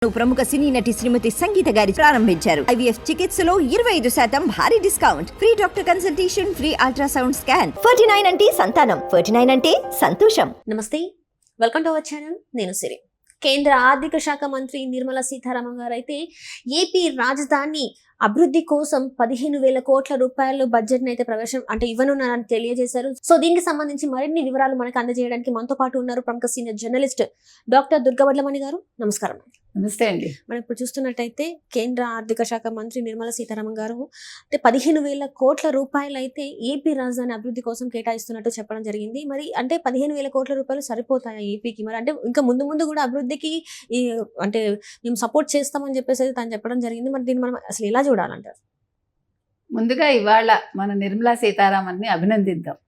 ప్రముఖ సినీ నటి శ్రీమతి సంగీత గారి ప్రారంభించారు. ఐవీఎఫ్ చికిత్సలో 25% భారీ discount, free doctor consultation, free ultrasound scan. 49 అంటే సంతానం, 49 అంటే సంతోషం. నమస్తే, వెల్కమ్ టు అవర్ ఛానల్. నేను సిరి. కేంద్ర ఆర్థిక శాఖ మంత్రి నిర్మలా సీతారామన్ గారు అయితే ఏపీ రాజధాని అభివృద్ధి కోసం 15,000 కోట్ల రూపాయలు బడ్జెట్ అయితే ఇవ్వనున్నారని తెలియజేశారు. సో దీనికి సంబంధించి మరిన్ని వివరాలు మనకు అందజేయడానికి మనతో పాటు ఉన్నారు ప్రముఖ సీనియర్ జర్నలిస్ట్ డాక్టర్ దుర్గవడ్లమణి గారు. నమస్కారం. నమస్తే అండి. మనం ఇప్పుడు చూస్తున్నట్టయితే కేంద్ర ఆర్థిక శాఖ మంత్రి నిర్మలా సీతారామన్ గారు అంటే 15,000 కోట్ల రూపాయలు అయితే ఏపీ రాజధాని అభివృద్ధి కోసం కేటాయిస్తున్నట్టు చెప్పడం జరిగింది. మరి అంటే 15,000 కోట్ల రూపాయలు సరిపోతాయా ఏపీకి? మరి అంటే ఇంకా ముందు ముందు కూడా అభివృద్ధికి అంటే మేము సపోర్ట్ చేస్తామని చెప్పేసి తను చెప్పడం జరిగింది. మరి దీన్ని మనం అసలు ఎలా చూడాలంటారు? ముందుగా ఇవాళ మన నిర్మలా సీతారామన్ని అభినందిద్దాం.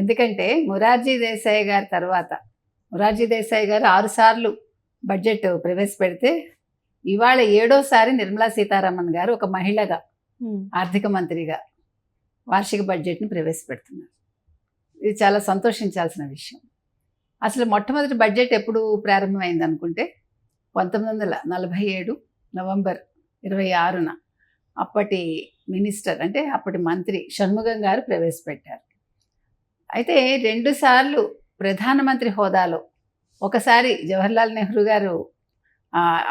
ఎందుకంటే మొరార్జీ దేశాయ్ గారి తర్వాత మొరార్జీ దేశాయ్ గారు 6 సార్లు బడ్జెట్ ప్రవేశపెడితే ఇవాళ 7వసారి నిర్మలా సీతారామన్ గారు ఒక మహిళగా ఆర్థిక మంత్రిగా వార్షిక బడ్జెట్ని ప్రవేశపెడుతున్నారు. ఇది చాలా సంతోషించాల్సిన విషయం. అసలు మొట్టమొదటి బడ్జెట్ ఎప్పుడు ప్రారంభమైంది అనుకుంటే 1947 నవంబర్ 26న అప్పటి మినిస్టర్ అంటే అప్పటి మంత్రి షణ్ముగం గారు ప్రవేశపెట్టారు. అయితే 2 సార్లు ప్రధానమంత్రి హోదాలో, ఒకసారి జవహర్లాల్ నెహ్రూ గారు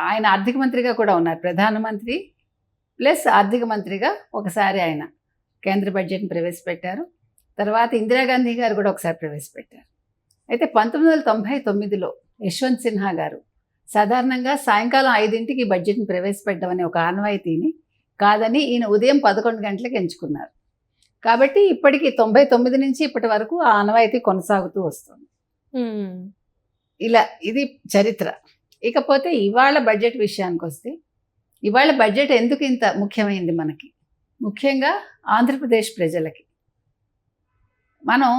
ఆయన ఆర్థిక మంత్రిగా కూడా ఉన్నారు, ప్రధానమంత్రి ప్లస్ ఆర్థిక మంత్రిగా ఒకసారి ఆయన కేంద్ర బడ్జెట్ని ప్రవేశపెట్టారు. తర్వాత ఇందిరాగాంధీ గారు కూడా ఒకసారి ప్రవేశపెట్టారు. అయితే 1999లో యశ్వంత్ సిన్హా గారు సాధారణంగా సాయంకాలం 5ంటికి బడ్జెట్ని ప్రవేశపెట్టమని ఒక ఆనవాయితీని కాదని ఈయన ఉదయం 11 గంటలకు ఎంచుకున్నారు. కాబట్టి ఇప్పటికి 99 నుంచి ఇప్పటి వరకు ఆ ఆనవాయితీ కొనసాగుతూ వస్తుంది. ఇలా ఇది చరిత్ర. ఇకపోతే ఇవాళ బడ్జెట్ విషయానికి వస్తే, ఇవాళ బడ్జెట్ ఎందుకు ఇంత ముఖ్యమైంది మనకి? ముఖ్యంగా ఆంధ్రప్రదేశ్ ప్రజలకి. మనం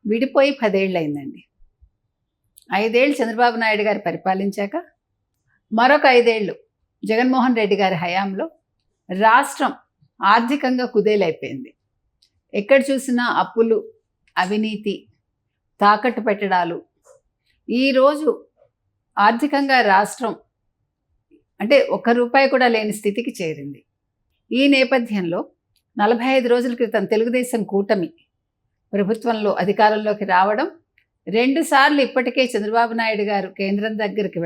విడిపోయి 10 ఏళ్ళు అయిందండి. 5 ఏళ్ళు చంద్రబాబు నాయుడు గారు పరిపాలించాక మరొక 5 ఏళ్ళు జగన్మోహన్ రెడ్డి గారి హయాంలో రాష్ట్రం ఆర్థికంగా కుదేలైపోయింది. ఎక్కడ చూసినా అప్పులు, అవినీతి, తాకట్టు పెట్టడాలు. ఈరోజు ఆర్థికంగా రాష్ట్రం అంటే ₹1 కూడా లేని స్థితికి చేరింది. ఈ నేపథ్యంలో 45 రోజుల క్రితం తెలుగుదేశం కూటమి ప్రభుత్వంలో అధికారంలోకి రావడం, 2 సార్లు ఇప్పటికే చంద్రబాబు నాయుడు గారు కేంద్రం దగ్గరికి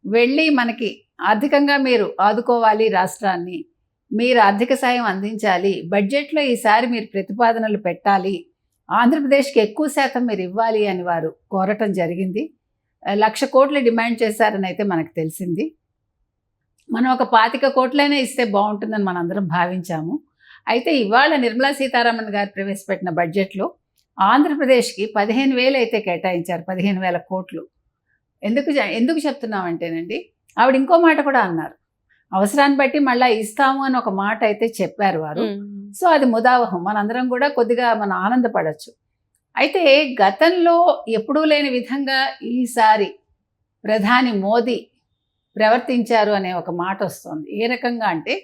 వెళ్ళి మనకి ఆర్థికంగా మీరు ఆదుకోవాలి, రాష్ట్రాన్ని మీరు ఆర్థిక సాయం అందించాలి, బడ్జెట్లో ఈసారి మీరు ప్రతిపాదనలు పెట్టాలి, ఆంధ్రప్రదేశ్కి ఎక్కువ శాతం మీరు ఇవ్వాలి అని వారు కోరటం జరిగింది. 1,00,000 కోట్లు డిమాండ్ చేశారని అయితే మనకు తెలిసింది. మనం ఒక 25 కోట్లైనా ఇస్తే బాగుంటుందని మనందరం భావించాము. అయితే ఇవాళ నిర్మలా సీతారామన్ గారు ప్రవేశపెట్టిన బడ్జెట్లో ఆంధ్రప్రదేశ్కి 15,000 అయితే కేటాయించారు, 15,000 కోట్లు. ఎందుకు చెప్తున్నామంటేనండి, ఆవిడ ఇంకో మాట కూడా అన్నారు, అవసరాన్ని బట్టి మళ్ళీ ఇస్తాము అని ఒక మాట అయితే చెప్పారు వారు. సో అది ముదావహం, మనందరం కూడా కొద్దిగా మనం ఆనందపడవచ్చు. అయితే గతంలో ఎప్పుడూ లేని విధంగా ఈసారి ప్రధాని మోదీ ప్రవర్తించారు అనే ఒక మాట వస్తుంది. ఏ రకంగా అంటే,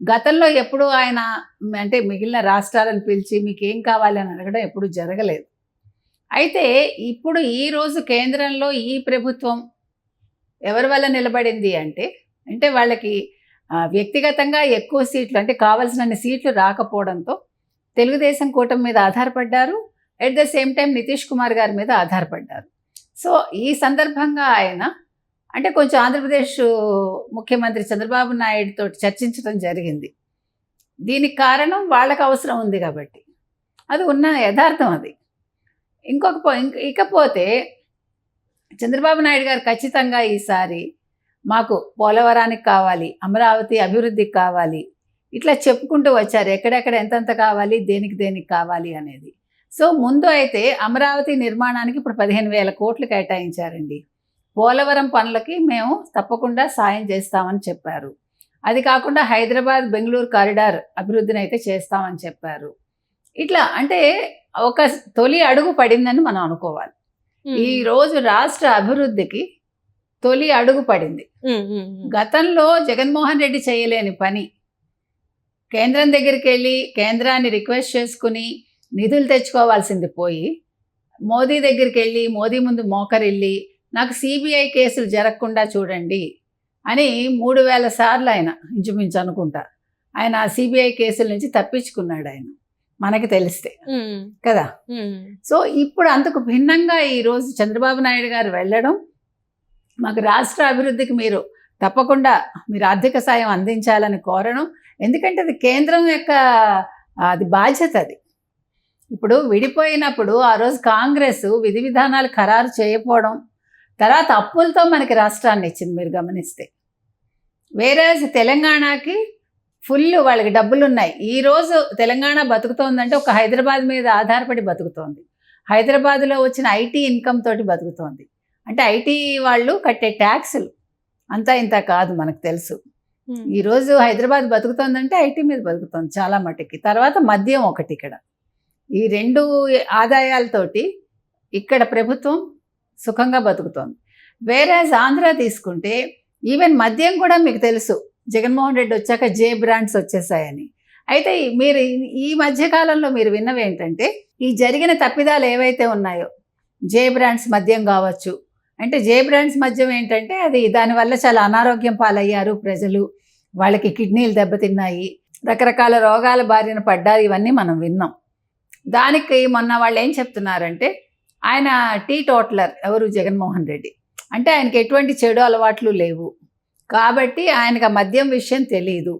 గతంలో ఎప్పుడూ ఆయన అంటే మిగిలిన రాష్ట్రాలను పిలిచి మీకు ఏం కావాలి అని అడగడం ఎప్పుడూ జరగలేదు. అయితే ఇప్పుడు ఈరోజు కేంద్రంలో ఈ ప్రభుత్వం ఎవరి వల్ల నిలబడింది అంటే వాళ్ళకి వ్యక్తిగతంగా ఎక్కువ సీట్లు అంటే కావాల్సినన్ని సీట్లు రాకపోవడంతో తెలుగుదేశం కూటమి మీద ఆధారపడ్డారు. At the same time Nitish Kumar గారి మీద ఆధారపడ్డారు. సో ఈ సందర్భంగా ఆయన అంటే కొంచెం ఆంధ్రప్రదేశ్ ముఖ్యమంత్రి చంద్రబాబు నాయుడుతో చర్చించడం జరిగింది. దీనికి కారణం వాళ్ళకు అవసరం ఉంది కాబట్టి, అది ఉన్న యథార్థం అది. ఇకపోతే చంద్రబాబు నాయుడు గారు ఖచ్చితంగా ఈసారి మాకు పోలవరానికి కావాలి, అమరావతి అభివృద్ధికి కావాలి, ఇట్లా చెప్పుకుంటూ వచ్చారు. ఎక్కడెక్కడ ఎంతెంత కావాలి, దేనికి కావాలి అనేది. సో ముందు అయితే అమరావతి నిర్మాణానికి ఇప్పుడు 15,000 కోట్లు కేటాయించారండి. పోలవరం పనులకి మేము తప్పకుండా సాయం చేస్తామని చెప్పారు. అది కాకుండా హైదరాబాద్ బెంగళూరు కారిడార్ అభివృద్ధిని అయితే చేస్తామని చెప్పారు. ఇట్లా అంటే ఒక తొలి అడుగు పడిందని మనం అనుకోవాలి. ఈరోజు రాష్ట్ర అభివృద్ధికి తొలి అడుగు పడింది. గతంలో జగన్మోహన్ రెడ్డి చేయలేని పని, కేంద్రం దగ్గరికి వెళ్ళి కేంద్రాన్ని రిక్వెస్ట్ చేసుకుని నిధులు తెచ్చుకోవాల్సింది పోయి, మోదీ దగ్గరికి వెళ్ళి మోదీ ముందు మోకరిల్లి నాకు సిబిఐ కేసులు జరగకుండా చూడండి, అని 3000 సార్లు ఆయన ఇంచుమించు అనుకుంటా ఆయన సిబిఐ కేసుల నుంచి తప్పించుకున్నాడు ఆయన, మనకి తెలిస్తే కదా. సో ఇప్పుడు అంతకు భిన్నంగా ఈరోజు చంద్రబాబు నాయుడు గారు వెళ్ళడం, మాకు రాష్ట్ర అభివృద్ధికి మీరు తప్పకుండా మీరు ఆర్థిక సాయం అందించాలని కోరడం. ఎందుకంటే అది కేంద్రం యొక్క అది బాధ్యత. అది ఇప్పుడు విడిపోయినప్పుడు ఆ రోజు కాంగ్రెస్ విధి విధానాలు ఖరారు చేయకపోవడం, తర్వాత అప్పులతో మనకి రాష్ట్రాన్ని ఇచ్చింది మీరు గమనిస్తే. వేరే తెలంగాణకి ఫుల్ వాళ్ళకి డబ్బులు ఉన్నాయి. ఈరోజు తెలంగాణ బతుకుతోందంటే ఒక హైదరాబాద్ మీద ఆధారపడి బతుకుతోంది. హైదరాబాద్లో వచ్చిన ఐటీ ఇన్కమ్ తోటి బతుకుతోంది. అంటే ఐటీ వాళ్ళు కట్టే ట్యాక్సులు అంతా ఇంత కాదు, మనకు తెలుసు. ఈరోజు హైదరాబాద్ బతుకుతోందంటే ఐటీ మీద బతుకుతోంది చాలా మటుకి. తర్వాత మద్యం ఒకటి, ఇక్కడ ఈ 2 ఆదాయాలతోటి ఇక్కడ ప్రభుత్వం సుఖంగా బతుకుతోంది. వేరే ఆంధ్ర తీసుకుంటే ఈవెన్ మద్యం కూడా మీకు తెలుసు, జగన్మోహన్ రెడ్డి వచ్చాక జే బ్రాండ్స్ వచ్చేసాయని. అయితే మీరు ఈ మధ్యకాలంలో మీరు విన్నవి ఏంటంటే, ఈ జరిగిన తప్పిదాలు ఏవైతే ఉన్నాయో, జే బ్రాండ్స్ మద్యం కావచ్చు, అంటే జే బ్రాండ్స్ మద్యం ఏంటంటే అది దానివల్ల చాలా అనారోగ్యం పాలయ్యారు ప్రజలు, వాళ్ళకి కిడ్నీలు దెబ్బతిన్నాయి, రకరకాల రోగాల బారిన పడ్డారు, ఇవన్నీ మనం విన్నాం. దానికి మొన్న వాళ్ళు ఏం చెప్తున్నారంటే, ఆయన టీ టోటలర్ ఎవరు, జగన్మోహన్ రెడ్డి, అంటే ఆయనకి ఎటువంటి చెడు అలవాట్లు లేవు కాబట్టి ఆయనకు ఆ మద్యం విషయం తెలియదు,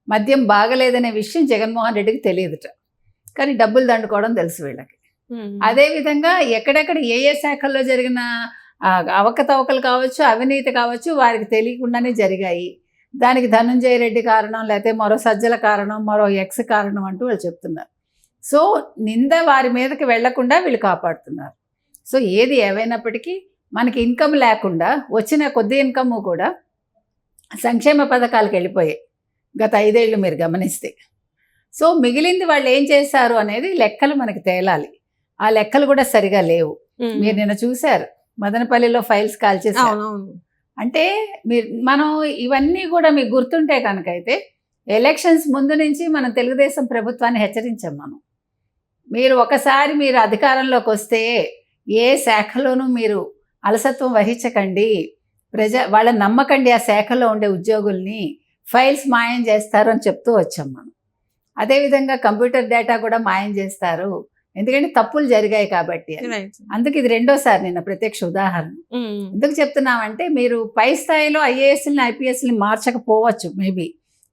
మద్యం బాగలేదనే విషయం జగన్మోహన్ రెడ్డికి తెలియదుట, కానీ డబ్బులు దండుకోవడం తెలుసు వీళ్ళకి. అదేవిధంగా ఎక్కడెక్కడ ఏ ఏ శాఖల్లో జరిగిన అవకతవకలు కావచ్చు, అవినీతి కావచ్చు, వారికి తెలియకుండానే జరిగాయి. దానికి ధనంజయ రెడ్డి కారణం, లేకపోతే మరో సజ్జల కారణం, మరో ఎక్స్ కారణం అంటూ వాళ్ళు చెప్తున్నారు. సో నింద వారి మీదకి వెళ్లకుండా వీళ్ళు కాపాడుతున్నారు. సో ఏది ఏవైనప్పటికీ మనకి ఇన్కమ్ లేకుండా వచ్చిన కొద్ది ఇన్కమ్ కూడా సంక్షేమ పథకాలకు వెళ్ళిపోయాయి గత 5 ఏళ్ళు మీరు గమనిస్తే. సో మిగిలింది వాళ్ళు ఏం చేశారు అనేది లెక్కలు మనకి తేలాలి. ఆ లెక్కలు కూడా సరిగా లేవు. మీరు నిన్న చూశారు మదనపల్లిలో ఫైల్స్ కాల్చేసారు. అంటే మనం ఇవన్నీ కూడా మీకు గుర్తుంటే కనుకైతే ఎలక్షన్స్ ముందు నుంచి మనం తెలుగుదేశం ప్రభుత్వాన్ని హెచ్చరించాం మనం. మీరు ఒకసారి మీరు అధికారంలోకి వస్తే ఏ శాఖలోనూ మీరు అలసత్వం వహించకండి, వాళ్ళని నమ్మకండి, ఆ శాఖలో ఉండే ఉద్యోగుల్ని ఫైల్స్ మాయం చేస్తారు అని చెప్తూ వచ్చాం మనం. అదేవిధంగా కంప్యూటర్ డేటా కూడా మాయం చేస్తారు, ఎందుకంటే తప్పులు జరిగాయి కాబట్టి. అందుకే ఇది 2వ నిన్న ప్రత్యక్ష ఉదాహరణ. ఎందుకు చెప్తున్నామంటే, మీరు పై స్థాయిలో ఐఏఎస్ని ఐపీఎస్ని మార్చకపోవచ్చు మేబీ,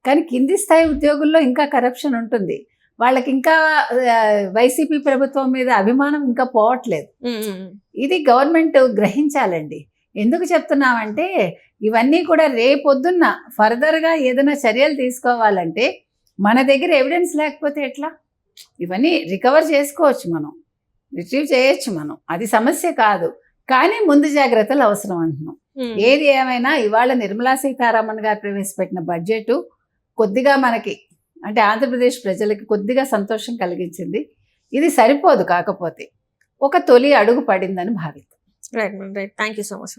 కానీ కింది స్థాయి ఉద్యోగుల్లో ఇంకా కరప్షన్ ఉంటుంది. వాళ్ళకి ఇంకా వైసీపీ ప్రభుత్వం మీద అభిమానం ఇంకా పోవట్లేదు. ఇది గవర్నమెంట్ గ్రహించాలండి. ఎందుకు చెప్తున్నామంటే, ఇవన్నీ కూడా రేపొద్దున్న ఫర్దర్గా ఏదైనా చర్యలు తీసుకోవాలంటే మన దగ్గర ఎవిడెన్స్ లేకపోతే ఎట్లా? ఇవన్నీ రికవర్ చేసుకోవచ్చు, మనం రిట్రీవ్ చేయొచ్చు, మనం అది సమస్య కాదు, కానీ ముందు జాగ్రత్తలు అవసరం అంటున్నాం. ఏది ఏమైనా ఇవాళ నిర్మలా సీతారామన్ గారు ప్రవేశపెట్టిన బడ్జెట్ కొద్దిగా మనకి అంటే ఆంధ్రప్రదేశ్ ప్రజలకి కొద్దిగా సంతోషం కలిగించింది. ఇది సరిపోదు, కాకపోతే ఒక తొలి అడుగు పడిందని భావిస్తాం. Right thank you so much.